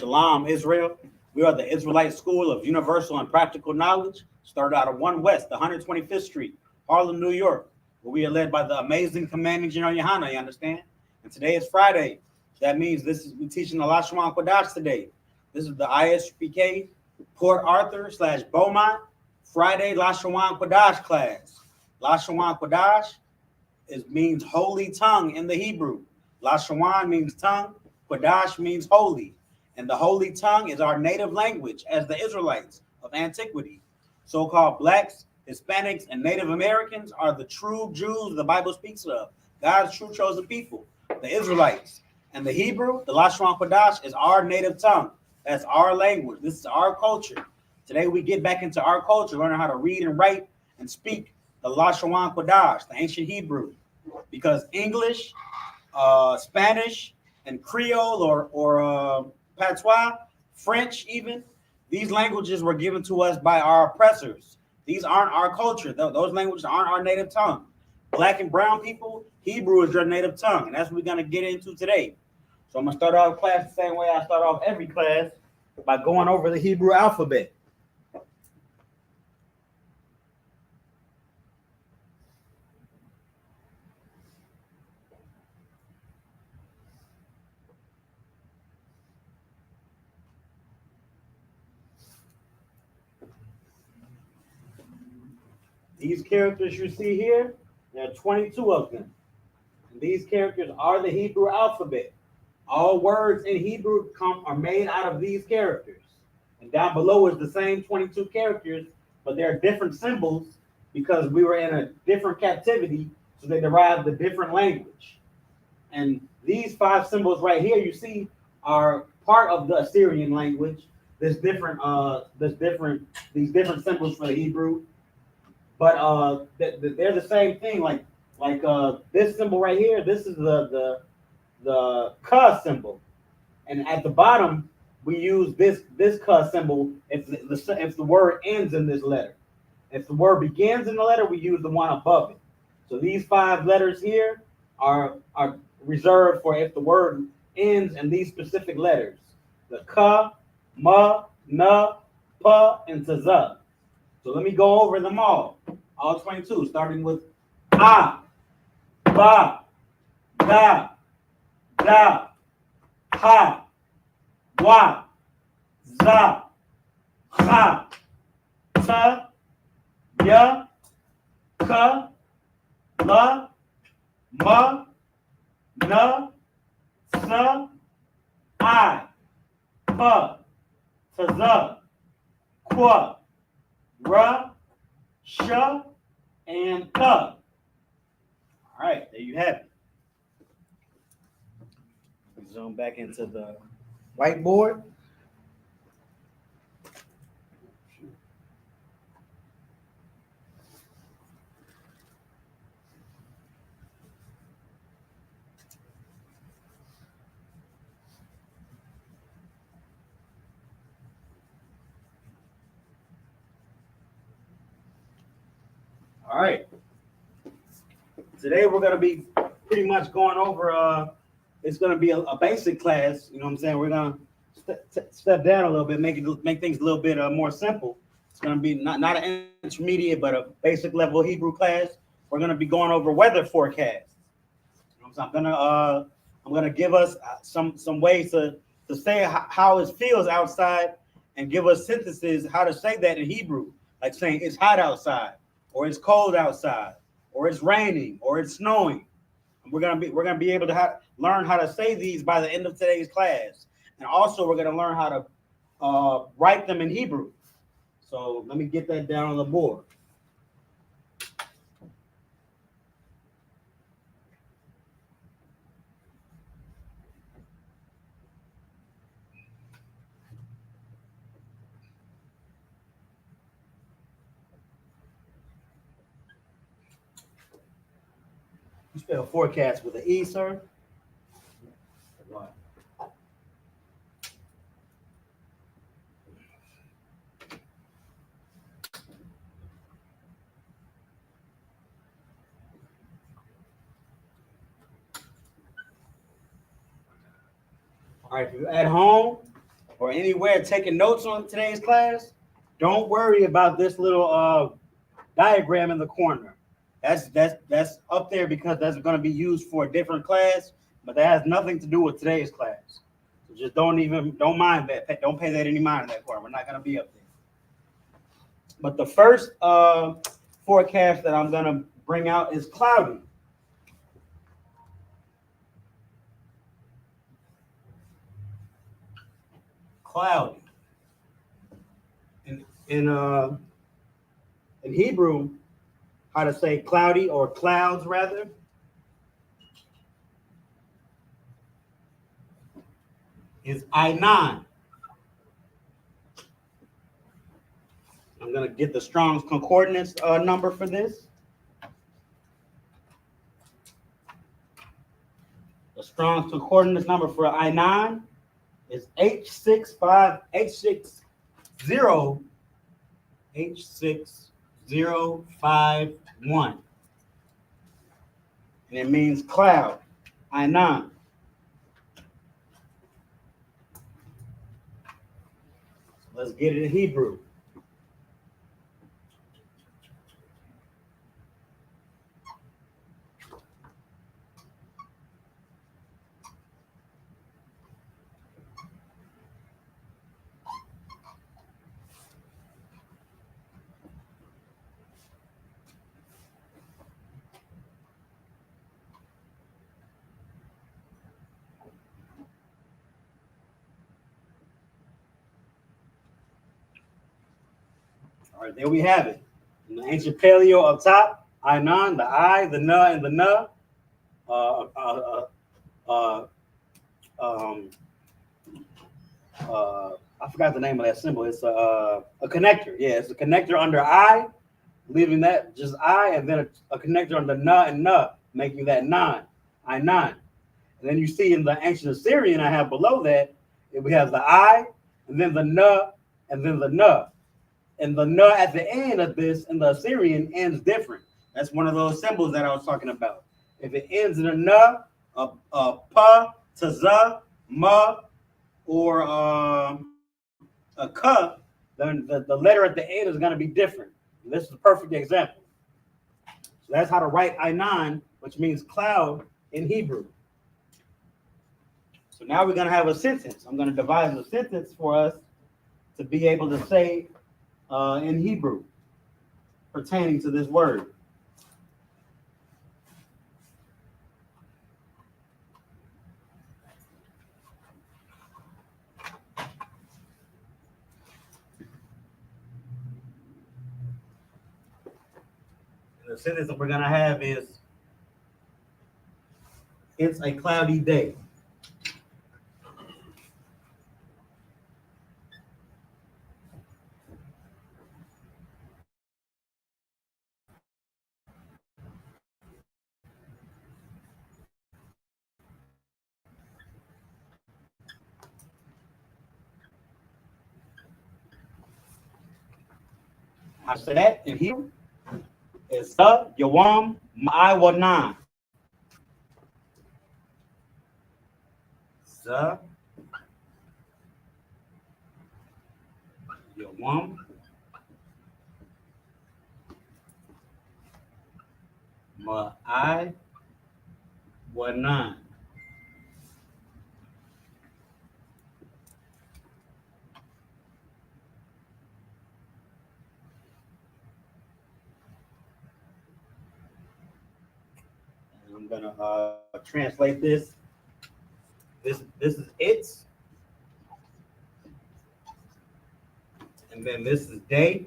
Shalom, Israel. We are the Israelite School of Universal and Practical Knowledge, started out of 1 West, 125th Street, Harlem, New York, where we are led by the amazing commanding General YAHANNA, you understand? And today is Friday. That means we're teaching the Lashawan Qadash today. This is the I.S.U.P.K Port Arthur / Beaumont Friday Lashawan Qadash class. Lashawan Qadash means holy tongue in the Hebrew. Lashawan means tongue. Qadash means holy. And the holy tongue is our native language as the Israelites of antiquity. So-called blacks, Hispanics, and Native Americans are the true Jews the Bible speaks of, God's true chosen people, the Israelites. And the Hebrew, the Lashawan Qadash, is our native tongue. That's our language. This is our culture. Today we get back into our culture, learning how to read and write and speak the Lashawan Qadash, the ancient Hebrew. Because English, Spanish, and Creole or Patois, French even, these languages were given to us by our oppressors. These aren't our culture. Those languages aren't our native tongue. Black and brown people, Hebrew is their native tongue, and that's what we're going to get into today. So I'm going to start off class the same way I start off every class, by going over the Hebrew alphabet. These characters you see here, there are 22 of them. And these characters are the Hebrew alphabet. All words in Hebrew are made out of these characters. And down below is the same 22 characters, but they're different symbols because we were in a different captivity, so they derived a different language. And these 5 symbols right here you see are part of the Assyrian language. These different symbols for the Hebrew. But they're the same thing. Like this symbol right here, this is the Ka symbol, and at the bottom we use this Ka symbol if the word ends in this letter. If the word begins in the letter, we use the one above it. So these 5 letters here are reserved for if the word ends in these specific letters: the Ka, Ma, Na, Pa, and Tza. So let me go over them all 22, starting with A, Ba, Da, Da, Ha, Wa, Za, Ha, Ta, Ya, Ka, La, Ma, Na, Sa, I, Pa, Tza, Kwa, Ra, Sha, and Ka. All right, there you have it. Zoom back into the whiteboard. All right. Today we're going to be pretty much going over, it's going to be a basic class, you know what I'm saying? We're going to step down a little bit, make things a little bit more simple. It's going to be not an intermediate, but a basic level Hebrew class. We're going to be going over weather forecasts. You know, so I'm going to give us some ways to say how it feels outside, and give us synthesis how to say that in Hebrew, like saying it's hot outside, or it's cold outside, or it's raining, or it's snowing. We're gonna be able to learn how to say these by the end of today's class, and also we're gonna learn how to write them in Hebrew. So let me get that down on the board. You spell forecast with an E, sir? What? All right, if you're at home, or anywhere taking notes on today's class, don't worry about this little diagram in the corner. That's up there because that's going to be used for a different class, but that has nothing to do with today's class. So just don't mind that. Don't pay that any mind in that corner. We're not going to be up there. But the first forecast that I'm going to bring out is cloudy. Cloudy. In Hebrew, how to say cloudy or clouds rather, is I9. I'm going to get the Strong's Concordance number for this. The Strong's Concordance number for I9 is H6051. And it means cloud, I9. Let's get it in Hebrew. All right, there we have it. In the ancient paleo up top, I9, the I, the na, and the na. I forgot the name of that symbol. It's a connector. Yeah, it's a connector under I, leaving that just I, and then a connector under na and na, making that 9, I9. And then you see in the ancient Assyrian I have below that, we have the I, and then the na, and then the na. And the na at the end of this in the Assyrian ends different. That's one of those symbols that I was talking about. If it ends in a na, a pa, taza, ma, or a ka, then the letter at the end is going to be different. And this is a perfect example. So that's how to write I9, which means cloud in Hebrew. So now we're going to have a sentence. I'm going to devise a sentence for us to be able to say in Hebrew pertaining to this word. The sentence that we're going to have is, it's a cloudy day. I said that in Hebrew is Yawam Ma'awanan. Yawam Ma'awanan. I'm gonna translate this. This is it, and then this is day.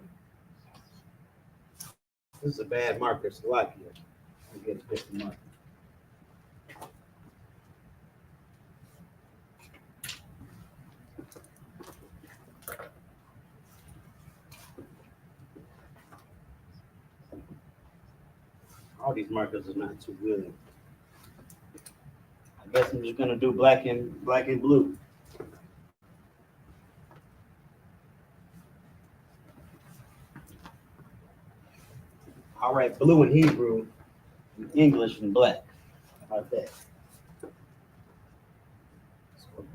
This is a bad marker, Slovakia. I'll get a different marker. All these markers are not too good. I guess I'm just gonna do black and blue. I'll write blue in Hebrew, in English, and black. How about that? So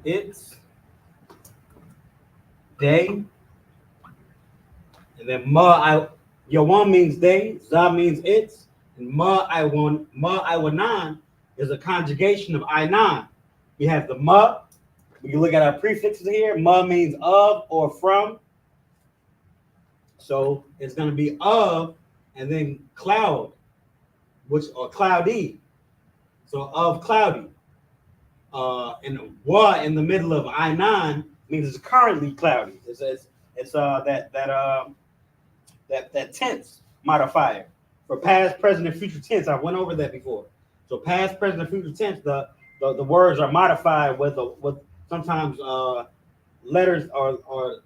it's day. And then Yawam means day, Za means it's, and Ma'awanan is a conjugation of I9. We have the Ma. We can look at our prefixes here. Ma means of or from. So it's going to be of and then cloud, or cloudy. So of cloudy. And wa in the middle of I9 means it's currently cloudy. It's that tense modifier for past, present, and future tense. I went over that before. So past, present, and future tense, the words are modified with sometimes letters or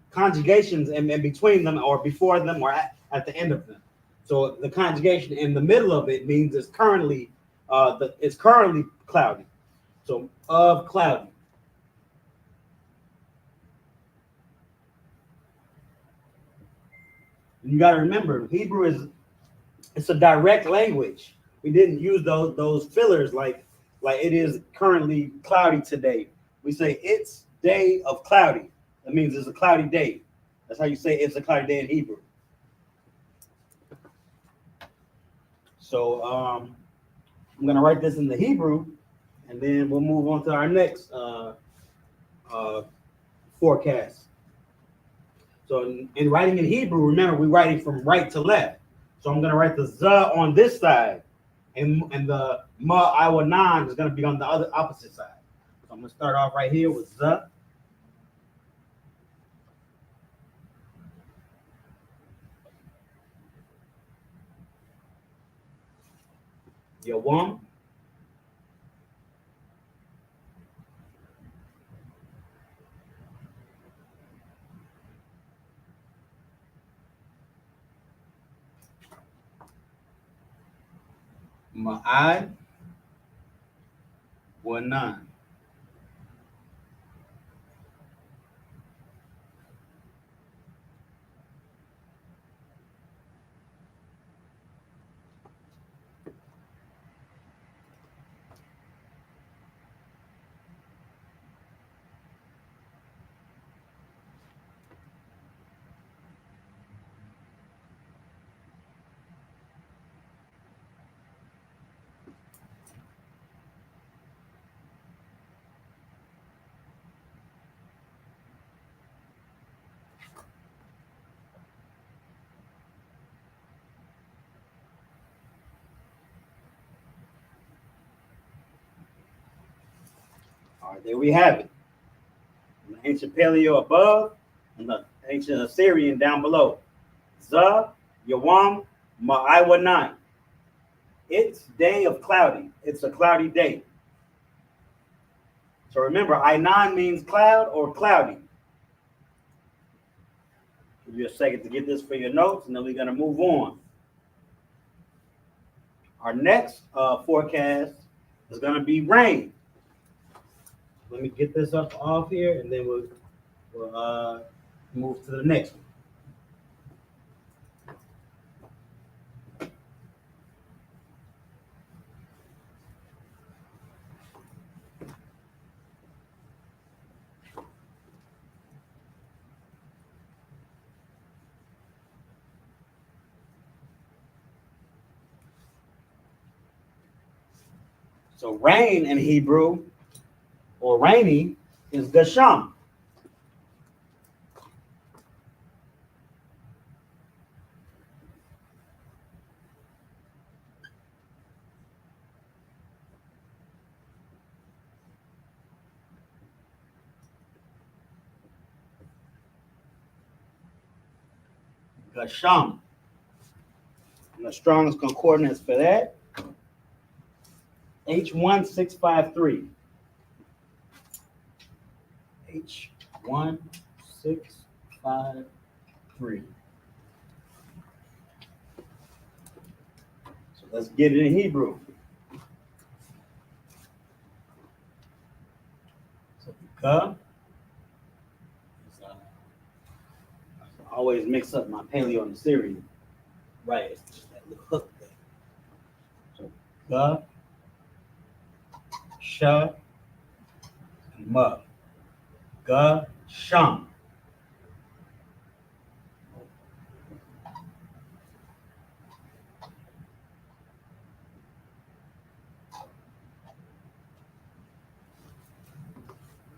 conjugations in between them, or before them, or at the end of them. So the conjugation in the middle of it means it's currently cloudy. So of cloudy. You got to remember, Hebrew it's a direct language. We didn't use those fillers like it is currently cloudy today. We say it's day of cloudy. That means it's a cloudy day. That's how you say it's a cloudy day in Hebrew. So I'm gonna write this in the Hebrew, and then we'll move on to our next forecast. So in writing in Hebrew, remember, we're writing from right to left. So I'm going to write the za on this side, and the ma'awanan is going to be on the other opposite side. So I'm going to start off right here with za. Yawam. Ma'ad. Wanan. All right, there we have it. The ancient Paleo above, and the ancient Assyrian down below. Za, Yawam, Ma'awanan. It's day of cloudy. It's a cloudy day. So remember, I9 means cloud or cloudy. Give you a second to get this for your notes, and then we're going to move on. Our next forecast is going to be rain. Let me get this up off here, and then we'll move to the next one. So rain in Hebrew, or rainy, is gasham. Gasham. And the strongest concordance for that, H1653. H1653. So let's get it in Hebrew. So I always mix up my Paleo and Assyrian. Right, it's just that little hook there. So Ga, Sha, and Ma. Ga, Sham.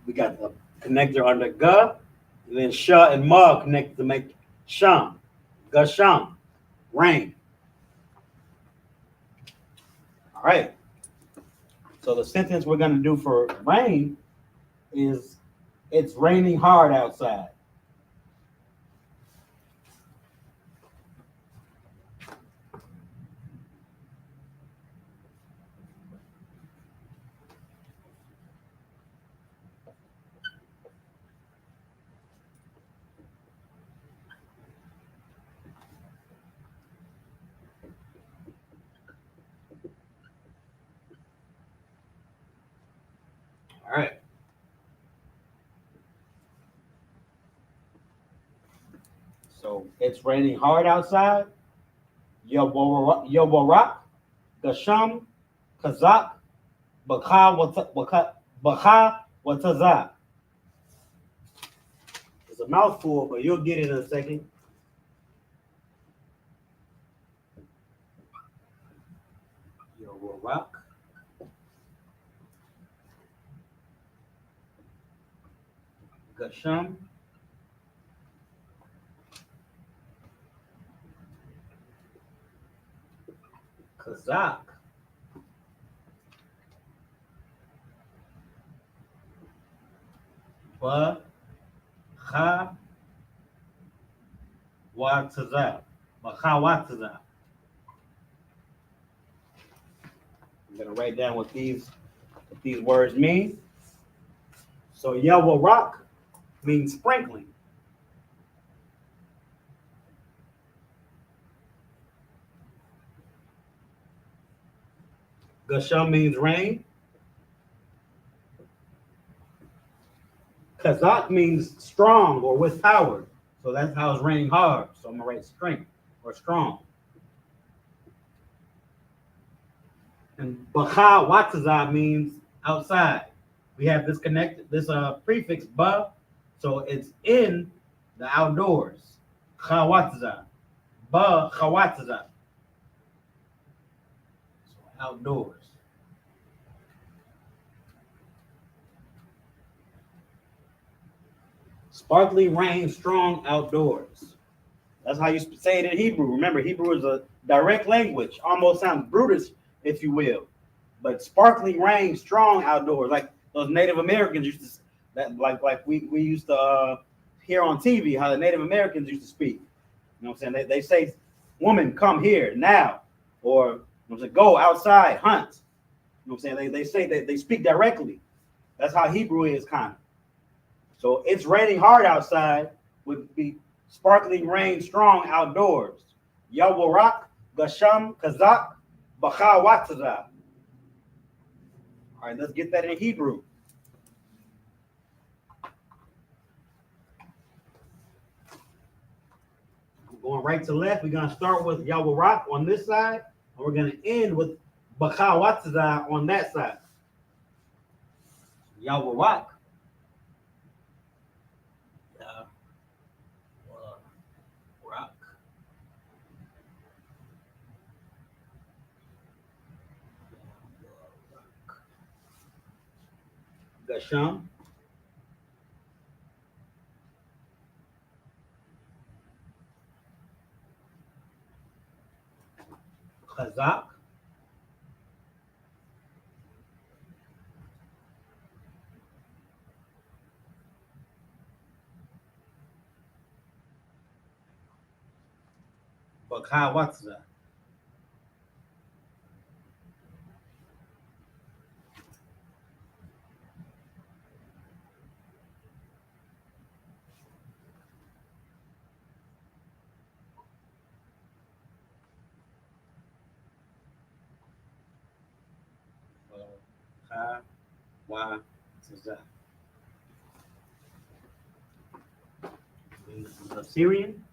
We got the connector under Ga, and then Sha and Ma connected to make Sham. Gasham. Rain. All right. So the sentence we're going to do for rain is it's raining hard outside. All right. So it's raining hard outside. Yobarak, Gasham, Kazak, Bakha Watazak. It's a mouthful, but you'll get it in a second. Yobarak. Gasham. Kazak. Bakha Watazak. Bakha Watazak. I'm gonna write down what these words mean. So Yawarak means sprinkling. Gasham means rain. Kazak means strong or with power. So that's how it's raining hard. So I'm gonna write strength or strong. And Bakha Watazah means outside. We have this prefix ba, so it's in the outdoors. Khawatazah. Ba Khawatazah. So outdoors. Sparkling rain, strong outdoors. That's how you say it in Hebrew. Remember, Hebrew is a direct language, almost sounds brutish, if you will. But sparkling rain, strong outdoors, like those Native Americans used to, like we used to hear on TV how the Native Americans used to speak. You know what I'm saying? They say, "Woman, come here now," or you know what I'm saying, "Go outside, hunt." You know what I'm saying? They say that they speak directly. That's how Hebrew is kind of. So it's raining hard outside would be sparkling rain strong outdoors. Yawarak, Gasham, Kazak, Bakawatazah. All right, let's get that in Hebrew. Going right to left, we're going to start with Yawarak on this side, and we're going to end with Bakawatazah on that side. Yawarak. Gasham. Kazak. Bakawatazah. The Syrian.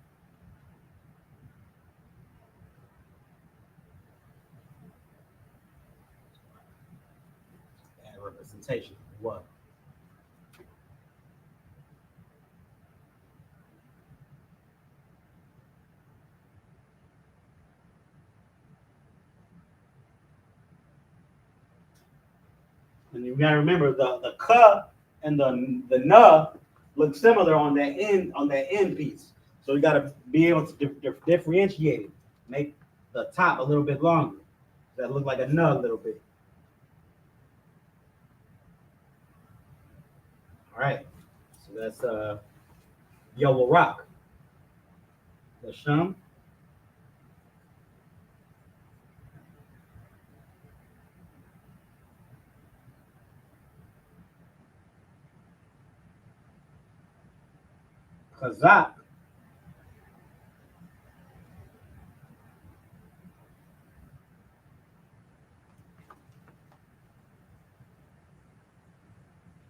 And representation. What? And you gotta remember the ka and the na look similar on that end piece. So you gotta be able to differentiate it. Make the top a little bit longer. That look like a na a little bit. All right. So that's Yellow Rock. Lasham. Kazak.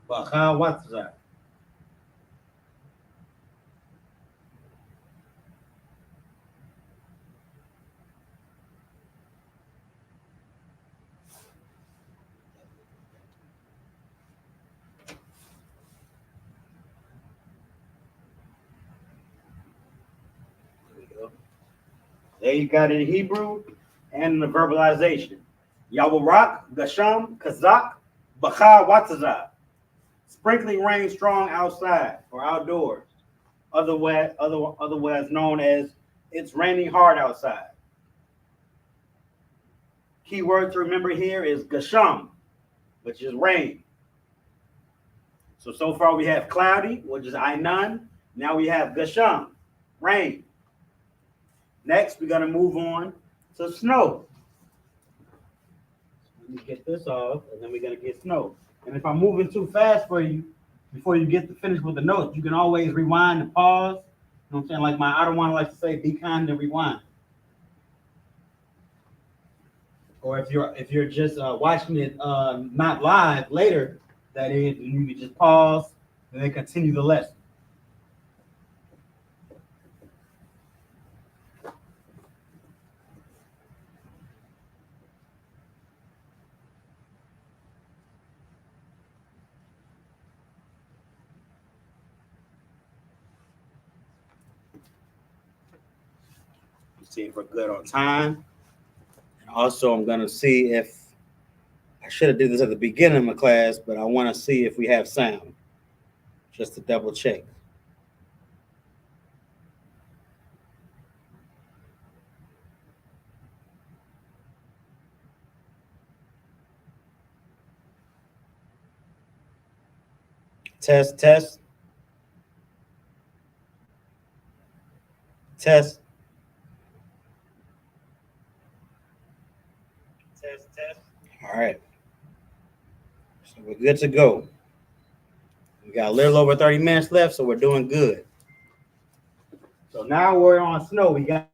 Bahawatza. There you got it in Hebrew and the verbalization. Yawarak, Gasham, Kazak, Bacha Watazah. Sprinkling rain strong outside or outdoors. Otherwise known as it's raining hard outside. Key word to remember here is Gasham, which is rain. So far we have cloudy, which is I-nun. Now we have Gasham, rain. Next, we're going to move on to snow. Let me get this off, and then we're going to get snow. And if I'm moving too fast for you, before you get to finish with the notes, you can always rewind and pause. You know what I'm saying? Like my Ottawa likes to say, be kind and rewind. Or if you're just watching it not live later, that is, you can just pause and then continue the lesson. See if we're good on time. And also, I'm going to see if I should have did this at the beginning of my class, but I want to see if we have sound, just to double check. Test, test. Test. Test, test. All right. So we're good to go. We got a little over 30 minutes left, so we're doing good. So now we're on snow. We got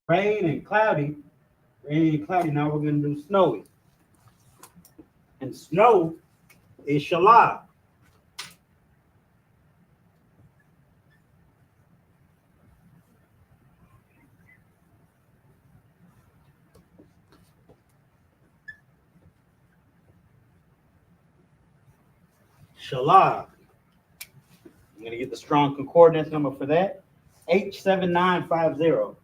rain and cloudy. Rain and cloudy. Now we're going to do snowy. And snow is SHALAM. SHALAM. I'm going to get the strong concordance number for that. H7950.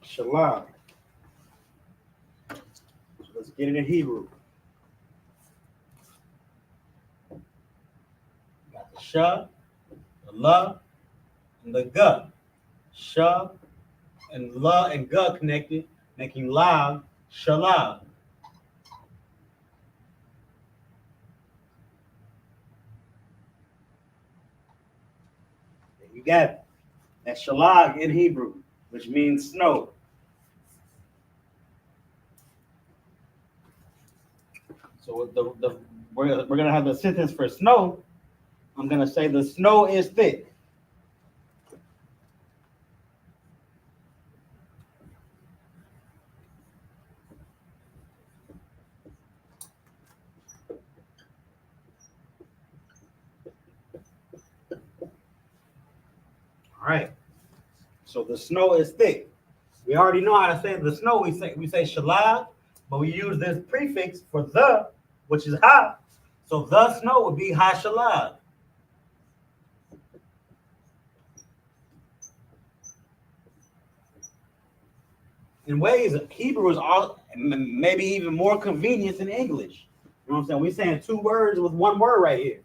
SHALAM. Let's get it in Hebrew. Got the sha, the la, and the ga. Sha and la and ga connected, making la, SHALAM. There you got it. That's SHALAM in Hebrew, which means snow. So we're going to have the sentence for snow. I'm going to say the snow is thick. All right. So the snow is thick. We already know how to say the snow. We say SHALAM, but we use this prefix for the, which is ha. So the snow would be ha SHALAM. in ways, Hebrew is all maybe even more convenient than English. You know what I'm saying? We're saying two words with one word right here,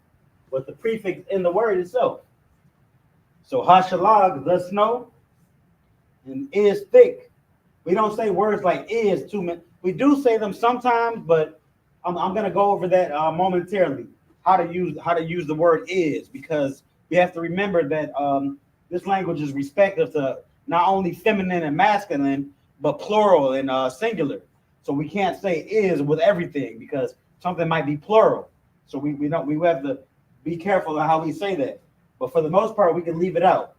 but the prefix in the word itself. So hashalag, the snow, and is thick. We don't say words like is too many. We do say them sometimes, but I'm gonna go over that momentarily. How to use the word is, because we have to remember that this language is respective to not only feminine and masculine, but plural and singular. So we can't say is with everything because something might be plural. So we don't we have to be careful of how we say that. But for the most part, we can leave it out.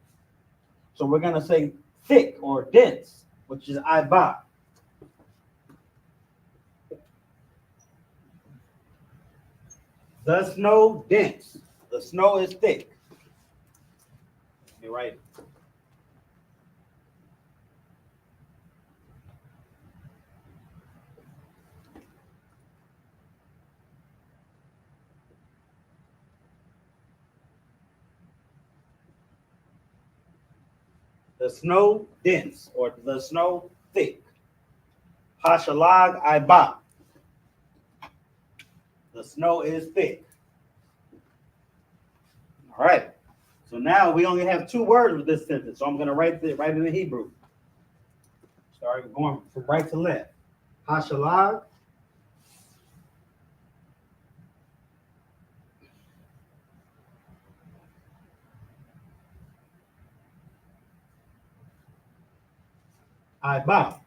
So we're gonna say thick or dense, which is I.S.U.P.K. The snow dense. The snow is thick. Let me write it. The snow dense or the snow thick. Hashalag I.S.U.P.K. The snow is thick. All right. So now we only have two words with this sentence. So I'm going to write it in the Hebrew. Start going from right to left. Hashalag I.S.U.P.K.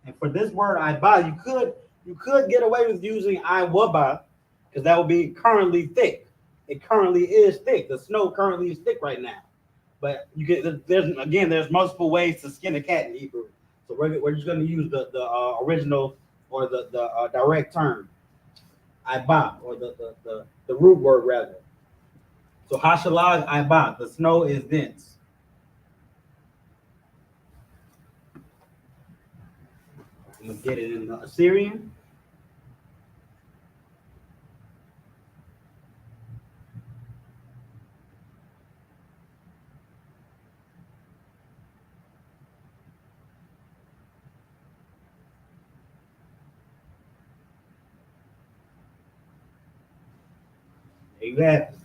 And for this word I.S.U.P.K, you could get away with using I.S.U.P.K because that would be currently thick. It currently is thick. The snow currently is thick right now. But you get there's multiple ways to skin a cat in Hebrew. So we're just going to use the original or the direct term I.S.U.P.K or the root word rather. So hashalag I.S.U.P.K, the snow is dense. I'm gonna get it in the Assyrian. There you have it.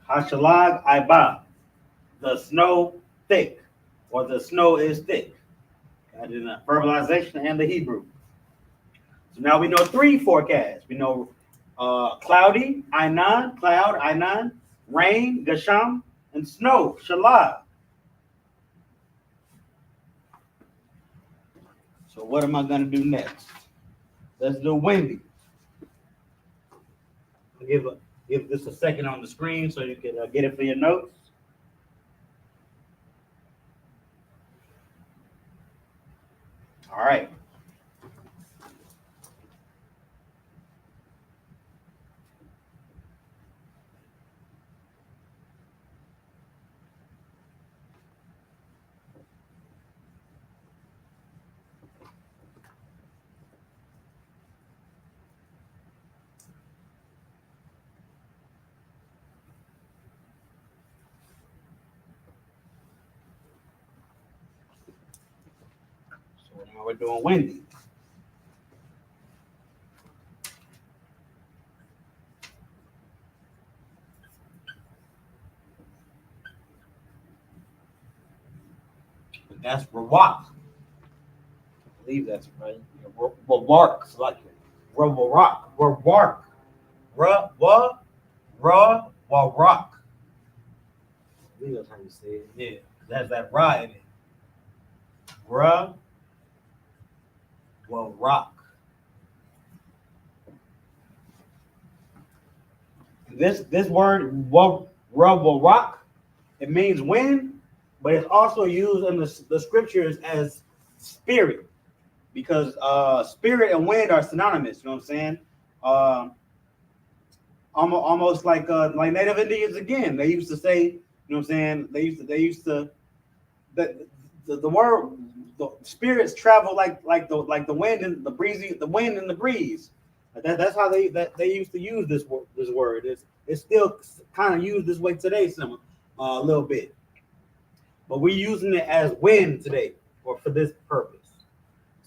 Hashalag I.S.U.P.K, the snow thick, or the snow is thick. Got it in the verbalization and the Hebrew. So now we know three forecasts. We know cloudy, Ainan, cloud, Ainan, rain, Gasham, and snow, Shalag. So what am I going to do next? Let's do windy. I'll give this a second on the screen so you can get it for your notes. All right. So now we're doing windy. That's Rawak. I believe that's right. Rawak, it's like Rawak, Rawak, Rawak. I believe that's how you say it. Yeah, that's that ra in it. Rawak. This word Rawak, it means wind, but it's also used in the scriptures as spirit, because spirit and wind are synonymous. You know what I'm saying? Almost like Native Indians again. They used to say, you know what I'm saying? They used to the word the spirits travel like the wind and the wind and the breeze. That's how they used to use this word. It's still kind of used this way today, some a little bit, but we're using it as wind today or for this purpose.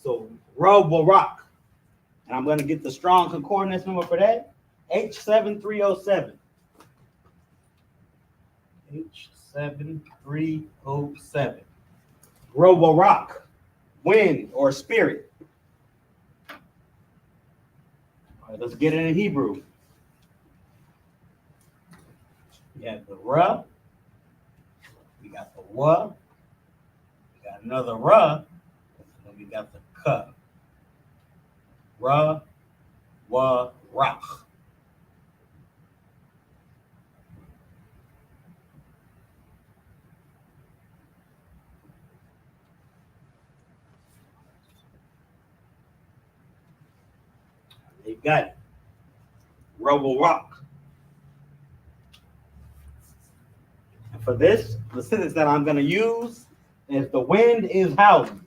So rub will rock, and I'm going to get the strong concordance number for that. H7307. H7307. Robo rock, wind or spirit. All right, let's get it in Hebrew. We have the ra, we got the wa, we got another ra, and we got the ka. Ra, wa, rock. You got it. Robo rock. And for this, the sentence that I'm going to use is the wind is howling.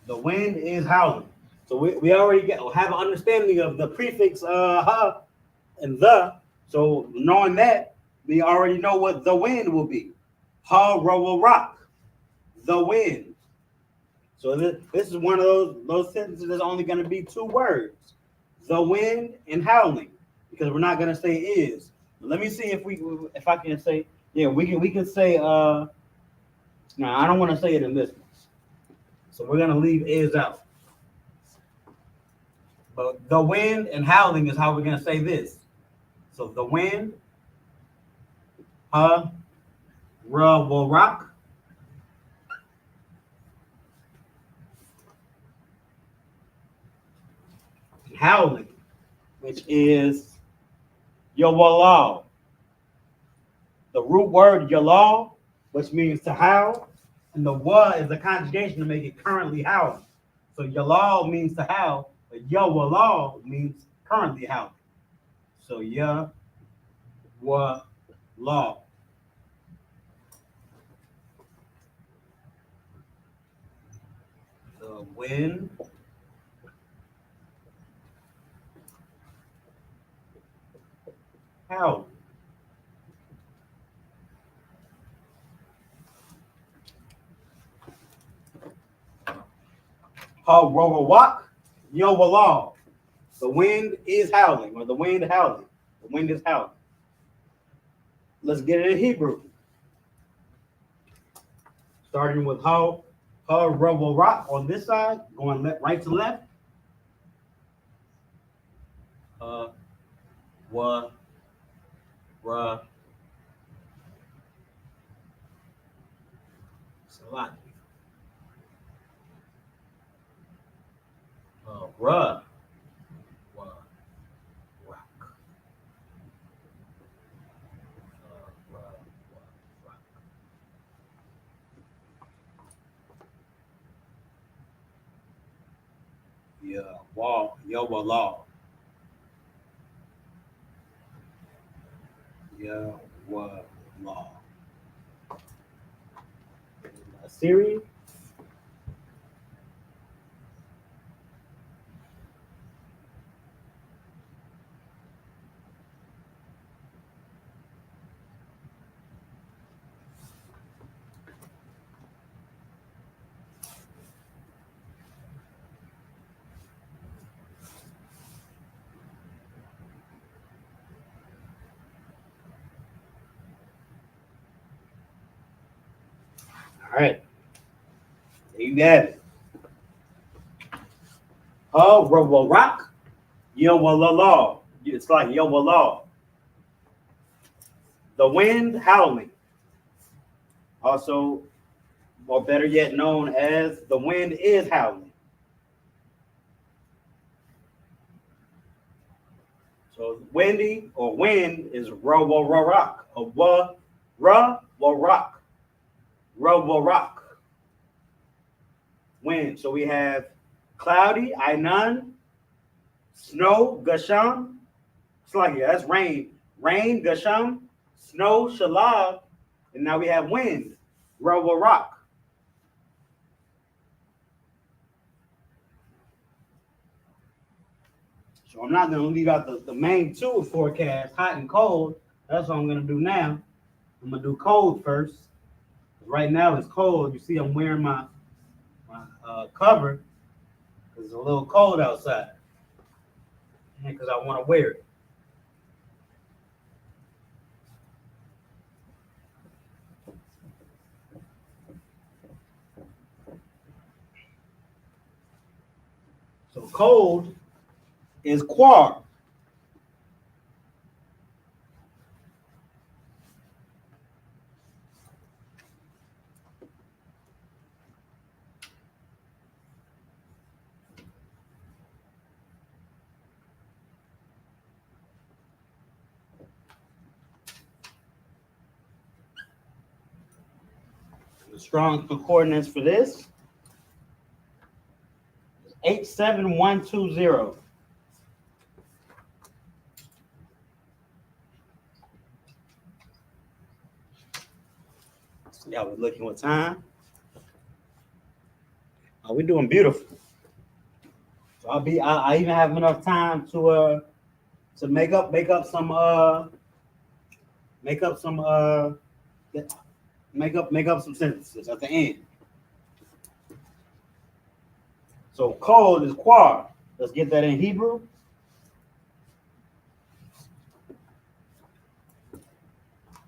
The wind is howling. So we already have an understanding of the prefix ha and the. So knowing that, we already know what the wind will be. Ha will rock. The wind. So this is one of those sentences that's only going to be two words. The wind and howling. Because we're not going to say is. Let me see if I can say, yeah, we can say no, I don't want to say it in this one. So we're going to leave is out. But the wind and howling is how we're going to say this. So the wind, will rock. Howling, which is yawallah. The root word yallah, which means to howl, and the wa is the conjugation to make it currently howling. So yallah means to howl, but yawallah means currently howling. So ya wa law. The wind howling. Hawawak, yawallah. The wind is howling, or the wind howling. The wind is howling. Let's get it in Hebrew. Starting with rock on this side, going right to left. Wa, ra, salat. Ra, wa, rock. Ra, wa, rock. Yeah, wall, yawallah. Yawallah. Siri. All right. There you got it. Rock, yawallah. It's like yawallah. The wind howling. Also, or better yet known as the wind is howling. So windy or wind is rock. A wa Ra will rock. Ra will rock. Wind. So we have cloudy, Ainan, snow, Gasham. It's like, yeah, that's rain. Rain, Gasham, snow, Shalab. And now we have wind. Ra will rock. So I'm not going to leave out the main two forecast, hot and cold. That's what I'm going to do now. I'm going to do cold first. Right now it's cold. You see I'm wearing my cover because it's a little cold outside. Because I want to wear it. So cold is quar. The strong concordance for this is 87120. See how we're looking with time. We're doing beautiful. So I even have enough time to make up some sentences at the end. So cold is quar. Let's get that in Hebrew.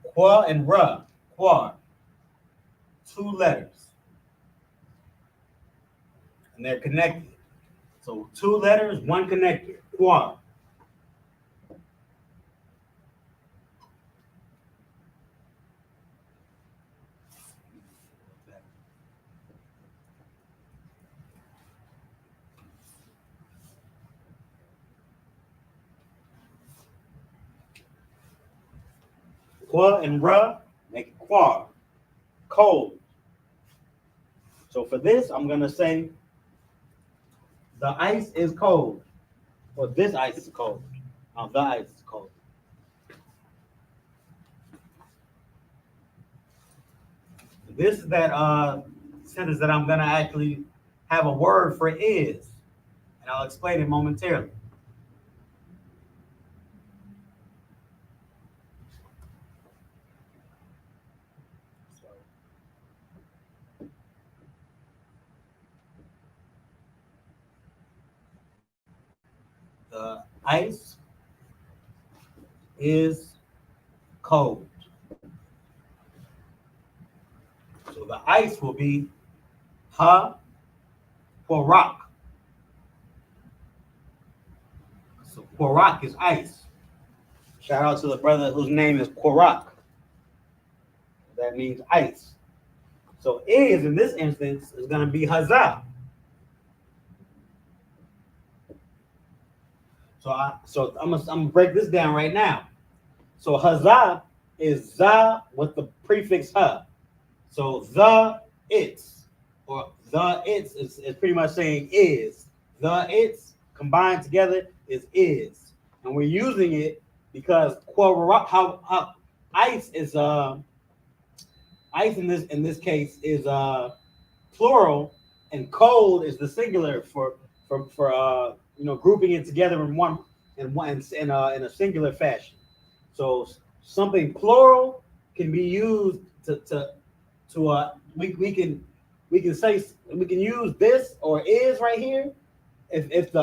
Qua and ra, quar. 2 letters. And they're connected. So 2 letters, 1 connector. Quar. Qua and ra make it quar. Cold. So for this, I'm going to say the ice is cold. Or this ice is cold. The ice is cold. This is that sentence that I'm going to actually have a word for is. And I'll explain it momentarily. The ice is cold. So the ice will be ha for rock. So Qorak is ice. Shout out to the brother whose name is Qorak. That means ice. So is in this instance is going to be Hazah. So I'm gonna break this down right now. So Hazah is za with the prefix ha. So the it's or the it's is pretty much saying is. The it's combined together is, and we're using it because how ice is ice in this case is plural, and cold is the singular for grouping it together in a singular fashion. So something plural can be used we can use this or is right here if if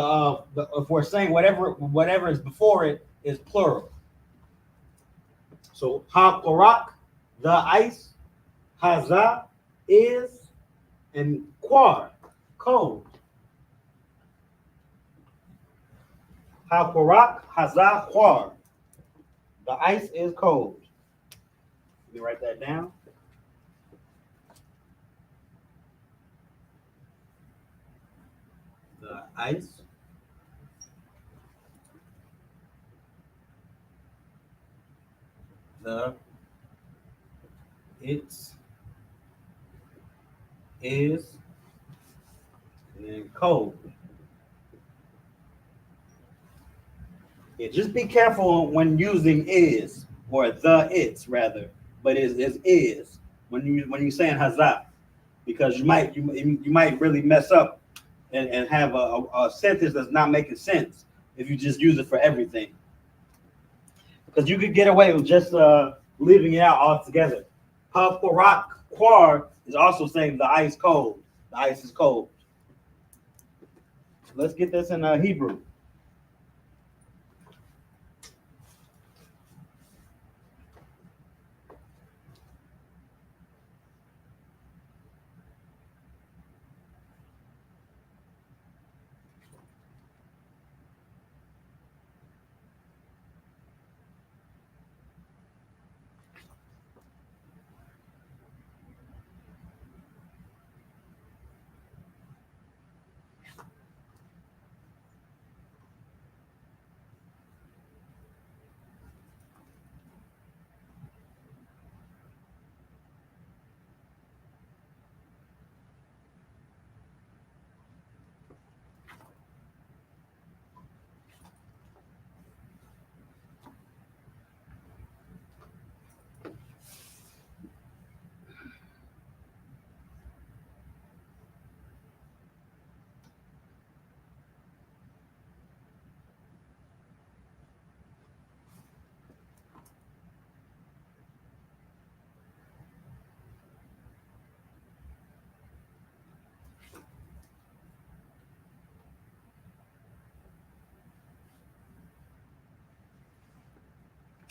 we're saying whatever is before it is plural. So ha korak, the ice, haza is, and quar, cold. Ha korak, haza, quar. The ice is cold. Let me write that down. The ice It's is and then cold. Yeah, just be careful when using is or the it's rather, but is when you saying hazah, because you might really mess up and have a sentence that's not making sense if you just use it for everything. Because you could get away with just leaving it out altogether. Rock quar is also saying the ice cold. The ice is cold. Let's get this in Hebrew.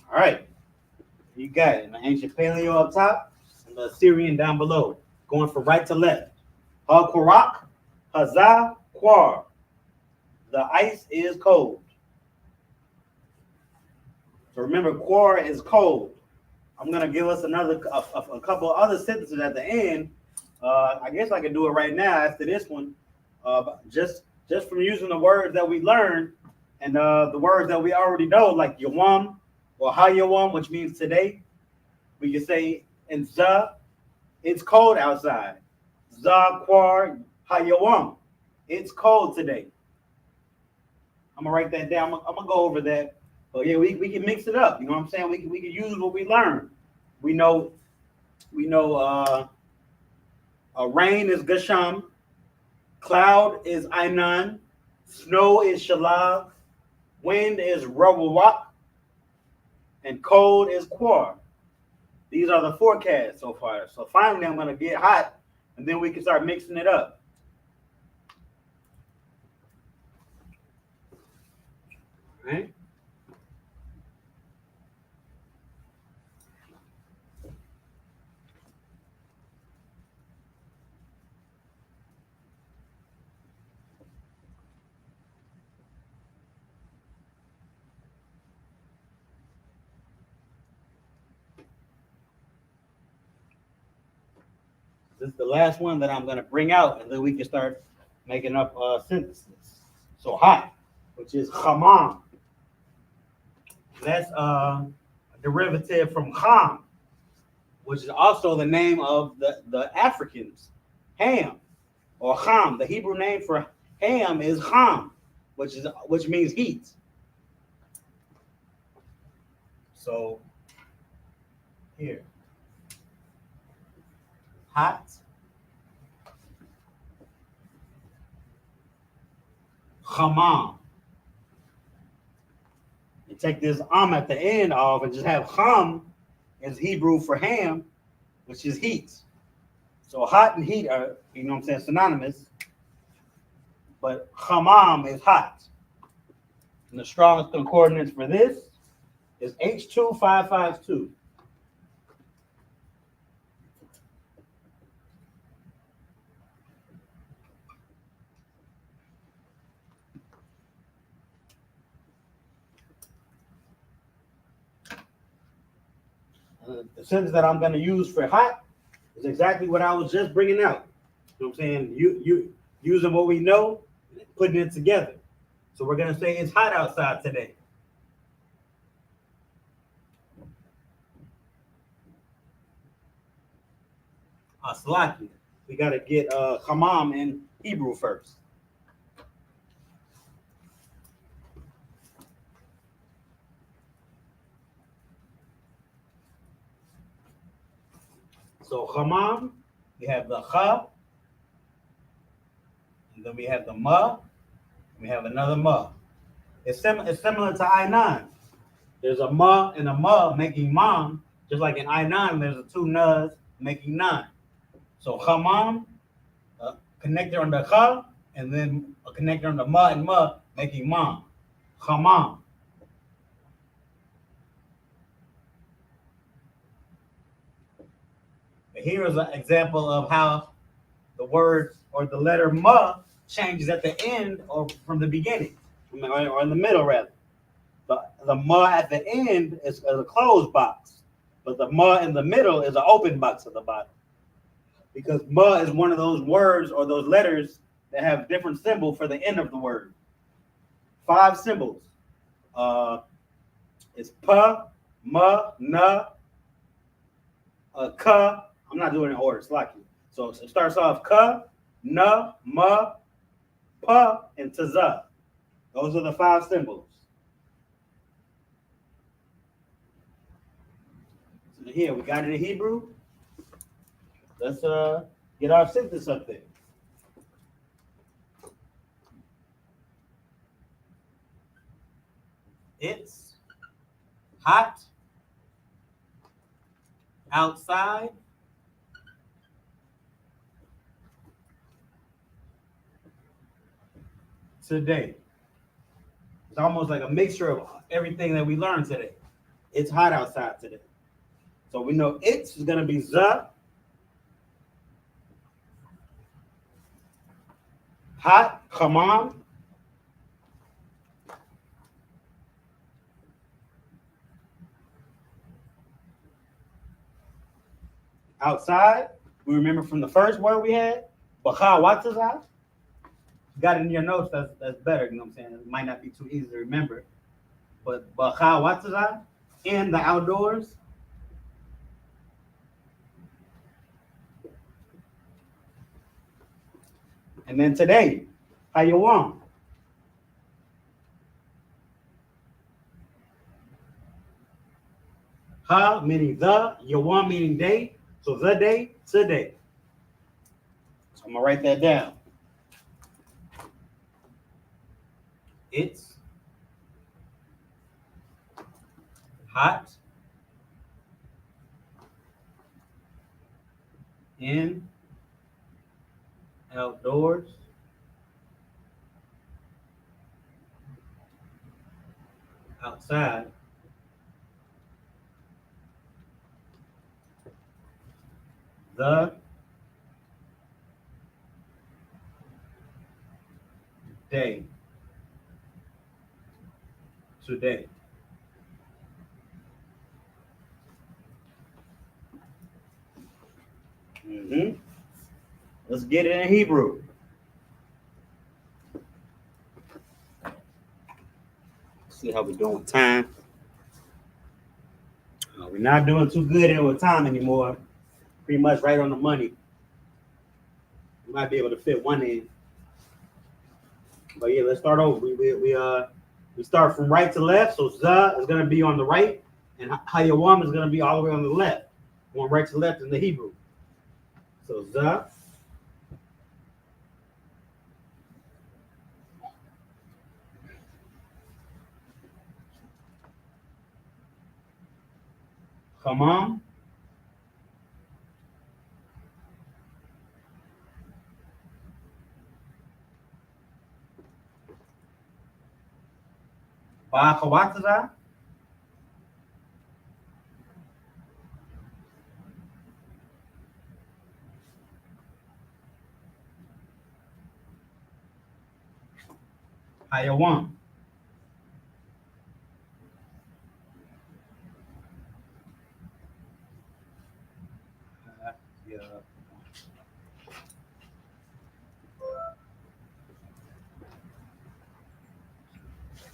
All right, you got it. The ancient Paleo up top and the Assyrian down below, going from right to left. Ha-Korak, Hazah, Quar. The ice is cold. So remember, Quar is cold. I'm gonna give us a couple of other sentences at the end. I guess I can do it right now after this one. Just from using the words that we learned and the words that we already know, like Yawam or Hayawam, which means today. We can say in Za, it's cold outside. Za Quar Hayawam, it's cold today. I'm gonna write that down. I'm gonna go over that. But yeah, we can mix it up. You know what I'm saying? We can use what we learned. We know rain is Gasham, cloud is Ainan, snow is Shalag, wind is Rawawak, and cold is Quar. These are the forecasts so far. So finally I'm gonna get hot and then we can start mixing it up. All right. This is the last one that I'm going to bring out, and then we can start making up synthesis. So hot, which is Haman. That's a derivative from Ham, which is also the name of the Africans, Ham or Ham. The Hebrew name for Ham is Ham, which means heat. So here, hot, Haman. You take this at the end off and just have Ham as Hebrew for ham, which is heat. So hot and heat are, you know what I'm saying, synonymous. But Hamam is hot. And the strongest concordance for this is H2552. The sentence that I'm going to use for hot is exactly what I was just bringing out. You know what I'm saying? You using what we know, putting it together. So we're going to say it's hot outside today. Salaki. We got to get Hamam in Hebrew first. So Hamam, we have the Ha, and then we have the Ma, and we have another Ma. It's similar to I-9. There's a Ma and a Ma making Mom, just like in I-9, there's a two Nas making 9. So Hamam, connector on the Ha, and then a connector on the Ma and Ma making Mom. Hamam. Here is an example of how the word or the letter Ma changes at the end or from the beginning, or in the middle rather. The Ma at the end is a closed box, but the Ma in the middle is an open box at the bottom. Because Ma is one of those words or those letters that have different symbol for the end of the word. 5 symbols. It's Pa, Ma, Na, Ka. I'm not doing it in order, it's like you. So it starts off Ka, Na, Ma, Pa, and Taza. Those are the 5 symbols. So here, we got it in Hebrew. Let's get our sentence up there. It's hot outside today. It's almost like a mixture of everything that we learned today. It's hot outside today. So we know it's going to be za. Hot, hamam. Outside, we remember from the first word we had, bacha wataza. Got it in your notes, that's better, you know what I'm saying? It might not be too easy to remember. But bacha wataza, in the outdoors. And then today, Hayawan. Ha meaning the, Yawan meaning day. So the day, today. So I'm gonna write that down. It's hot in outdoors. Outside. The day. Today. Let's get it in Hebrew. See how we're doing with time. We're not doing too good with time anymore. Pretty much right on the money. We might be able to fit one in. But yeah, let's start over. We start from right to left. So za is going to be on the right, and hayawam is going to be all the way on the left. Going right to left in the Hebrew. So za. Hamam. Ba'akawataza. Hayawan. Yeah.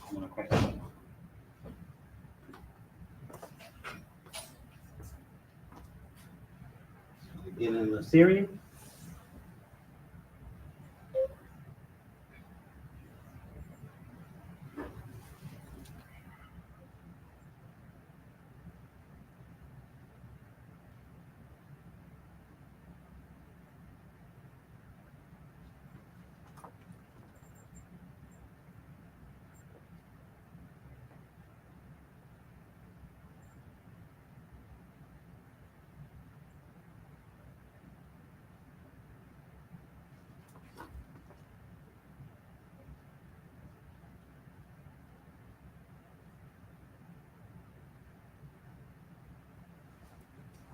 I'm gonna crack that. in the Syrian.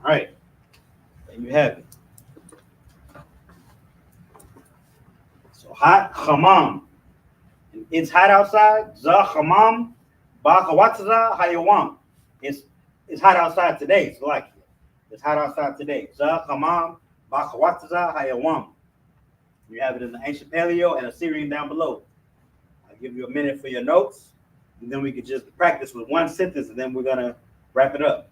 All right, there you have it. So hot hamam. It's hot outside. Za hamam bakawatza hayawam. It's hot outside today. It's like it's hot outside today. Za hamam bakawatza hayawam. You have it in the ancient Paleo and Assyrian down below. I'll give you a minute for your notes, and then we can just practice with one sentence, and then we're gonna wrap it up.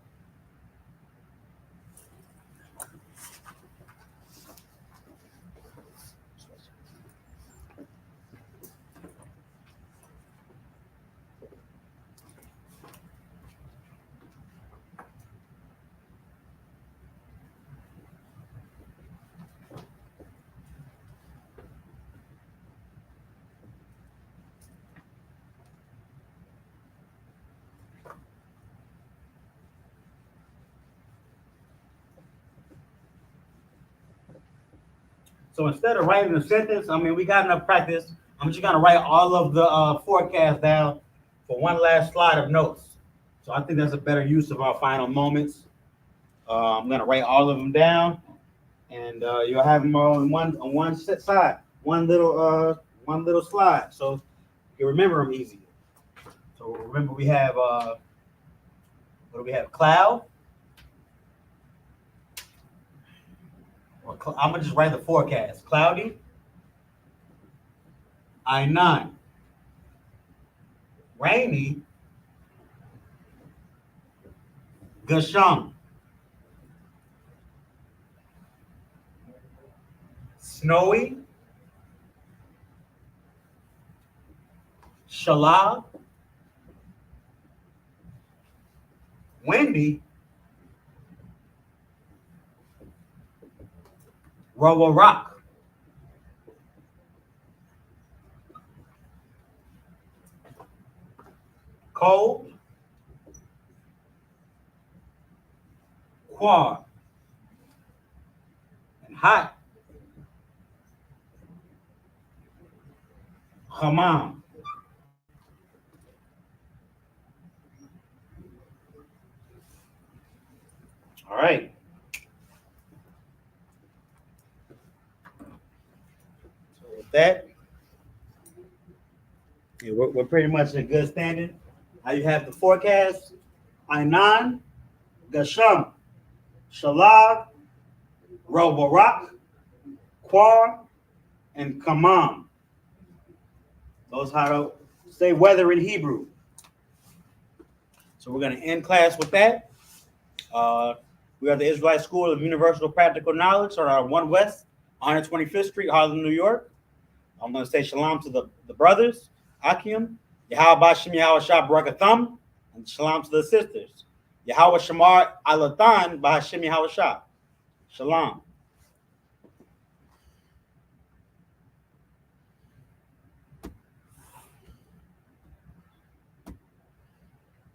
So instead of writing a sentence, I mean, we got enough practice. I'm just gonna write all of the forecasts down for one last slide of notes. So I think that's a better use of our final moments. I'm gonna write all of them down, and you'll have them all on one side, one little slide, so you can remember them easy. So remember, we have what do we have? Cloud. I'm gonna just write the forecast. Cloudy. I9. Rainy. Gasham. Snowy. Shalab. Windy. Rock. Cold. Quad. And hot. Hammam. All right. So with that, yeah, we're pretty much in good standing. Now you have the forecast. Ainan, Gasham, Shalab, Rock, Quar, and Kamam. Those how to say weather in Hebrew. So we're going to end class with that. We are the Israelite School of Universal Practical Knowledge on our 1 West, 125th Street, Harlem, New York. I'm going to say shalom to the brothers, Akim, Yahweh Bashim Yahweh Shah Barakatham, and shalom to the sisters. Yahweh Shamar Alatan Bahashim Yahweh Shah. Shalom.